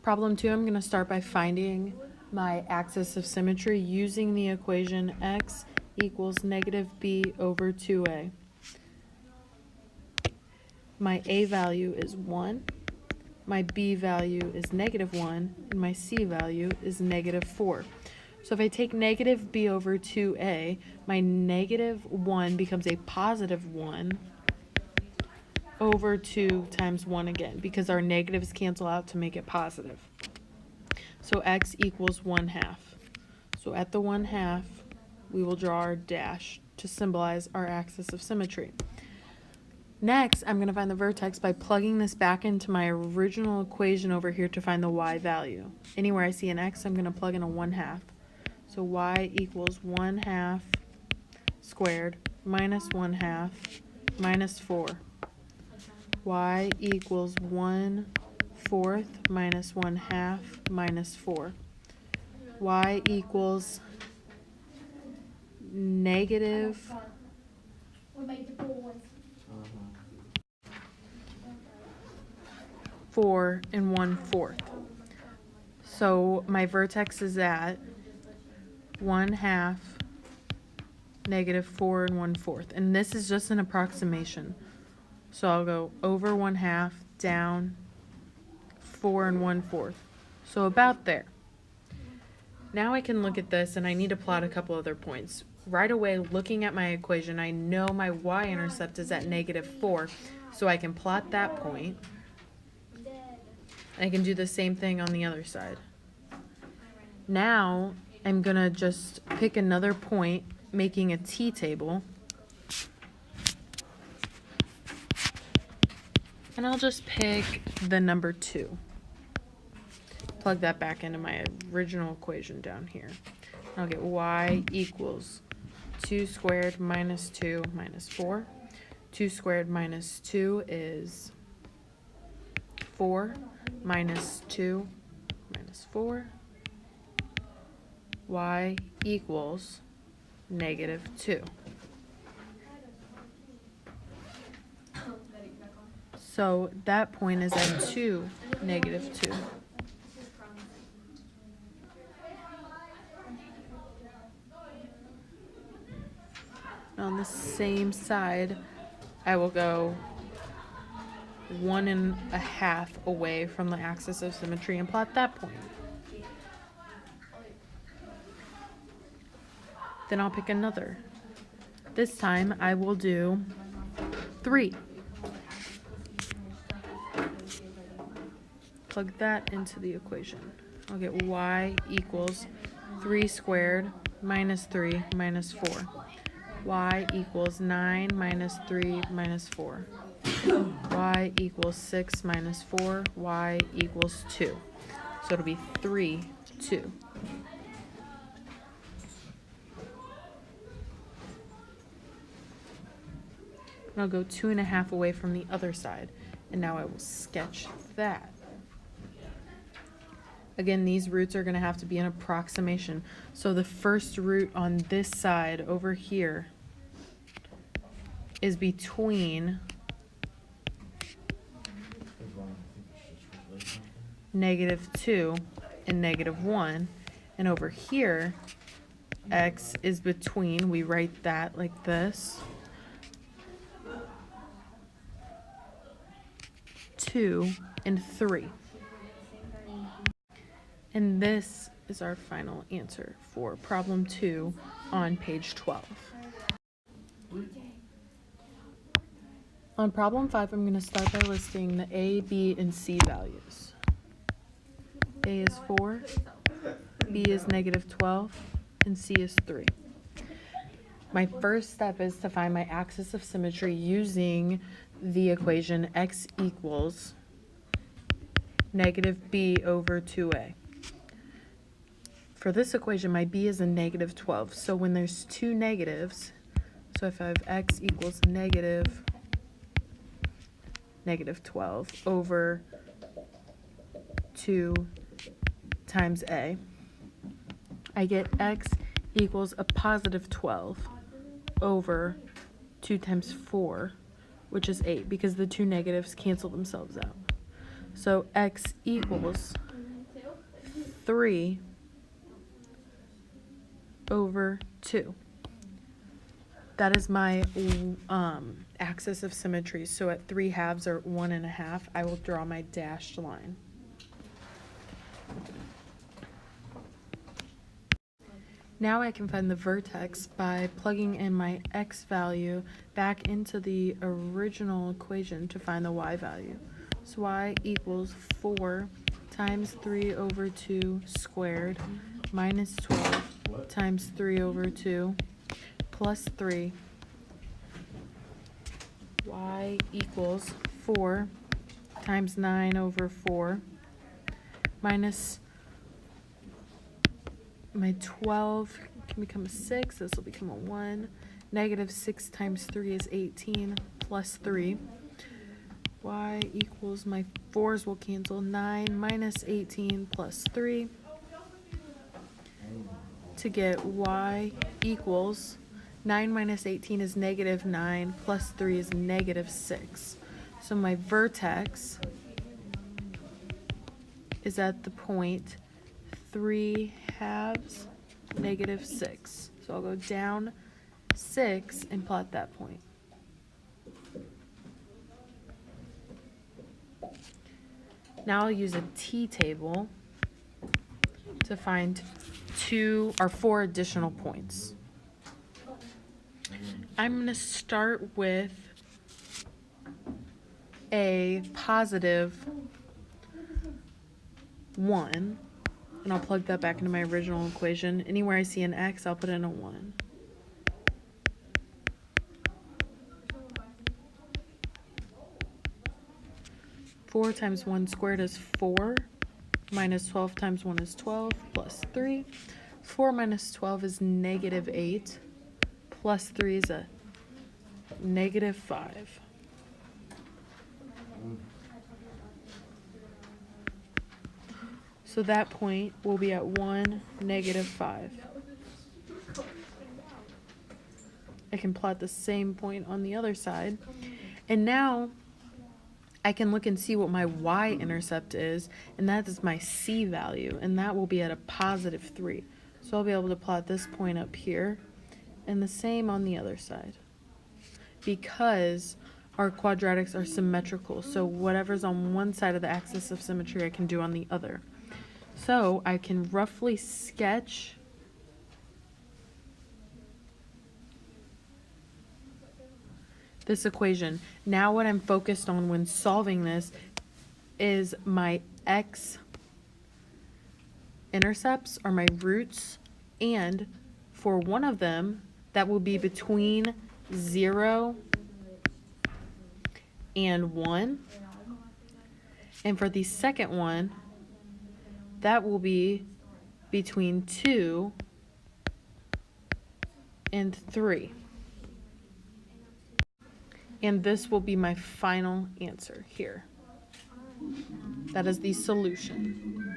Problem 2, I'm going to start by finding my axis of symmetry using the equation x equals negative b over 2a. My a value is 1, my b value is negative 1, and my c value is negative 4. So if I take negative b over 2a, my negative 1 becomes a positive 1 over 2 times 1 again, because our negatives cancel out to make it positive. So x equals 1/2. So at the 1/2, we will draw our dash to symbolize our axis of symmetry. Next, I'm going to find the vertex by plugging this back into my original equation over here to find the y value. Anywhere I see an x, I'm going to plug in a 1/2. So y equals 1/2 squared minus 1/2 minus 4. Y equals 1/4 minus 1/2 minus 4. Y equals negative 4 and 1/4. So my vertex is at 1/2 negative 4 and 1/4. And this is just an approximation. So I'll go over 1/2 down 4 and 1/4. So about there. Now I can look at this and I need to plot a couple other points. Right away, looking at my equation, I know my y-intercept is at negative 4, so I can plot that point. And I can do the same thing on the other side. Now I'm going to just pick another point, making a t-table. And I'll just pick the number 2. Plug that back into my original equation down here. I'll get y equals 2 squared minus 2 minus 4. 2 squared minus 2 is 4 minus 2 minus 4. Y equals negative 2. So that point is at 2, negative 2. On the same side, I will go 1.5 away from the axis of symmetry and plot that point. Then I'll pick another. This time I will do 3. Plug that into the equation. I'll get y equals 3 squared minus 3 minus 4. Y equals 9 minus 3 minus 4. Y equals 6 minus 4. Y equals 2. So it'll be 3, 2. And I'll go 2.5 away from the other side. And now I will sketch that. Again, these roots are going to have to be an approximation. So the first root on this side over here is between negative 2 and negative 1. And over here, x is between, we write that like this, 2 and 3. And this is our final answer for problem 2 on page 12. On problem 5, I'm going to start by listing the A, B, and C values. A is 4, B is negative 12, and C is 3. My first step is to find my axis of symmetry using the equation x equals negative b over 2a. For this equation, my b is a negative 12. So when there's two negatives, so if I have x equals negative 12 over 2 times a, I get x equals a positive 12 over 2 times 4, which is 8, because the two negatives cancel themselves out. So x equals 3 over 2. That is my axis of symmetry. So at 3/2 or 1.5, I will draw my dashed line. Now I can find the vertex by plugging in my x value back into the original equation to find the y value. So y equals 4 times 3 over 2 squared minus 12 times 3 over 2 plus 3. Y equals 4 times 9 over 4 minus my 12 can become a 6. This will become a 1. Negative 6 times 3 is 18 plus 3. Y equals, my 4's will cancel, 9 minus 18 plus 3 to get y equals 9 minus 18 is negative 9 plus 3 is negative 6. So my vertex is at the point 3/2, negative 6. So I'll go down 6 and plot that point. Now I'll use a t-table to find 4 additional points. I'm going to start with a positive 1, and I'll plug that back into my original equation. Anywhere I see an x, I'll put in a 1. Four times 1 squared is 4, minus 12 times 1 is 12, plus 3. 4 minus 12 is negative 8, plus 3 is a negative 5. So that point will be at 1, negative 5. I can plot the same point on the other side. And now I can look and see what my y-intercept is, and that is my c value, and that will be at a positive 3. So I'll be able to plot this point up here, and the same on the other side. Because our quadratics are symmetrical, so whatever's on one side of the axis of symmetry I can do on the other. So I can roughly sketch this equation. Now what I'm focused on when solving this is my x-intercepts or my roots, and for one of them that will be between 0 and 1, and for the second one that will be between 2 and 3. And this will be my final answer here. That is the solution.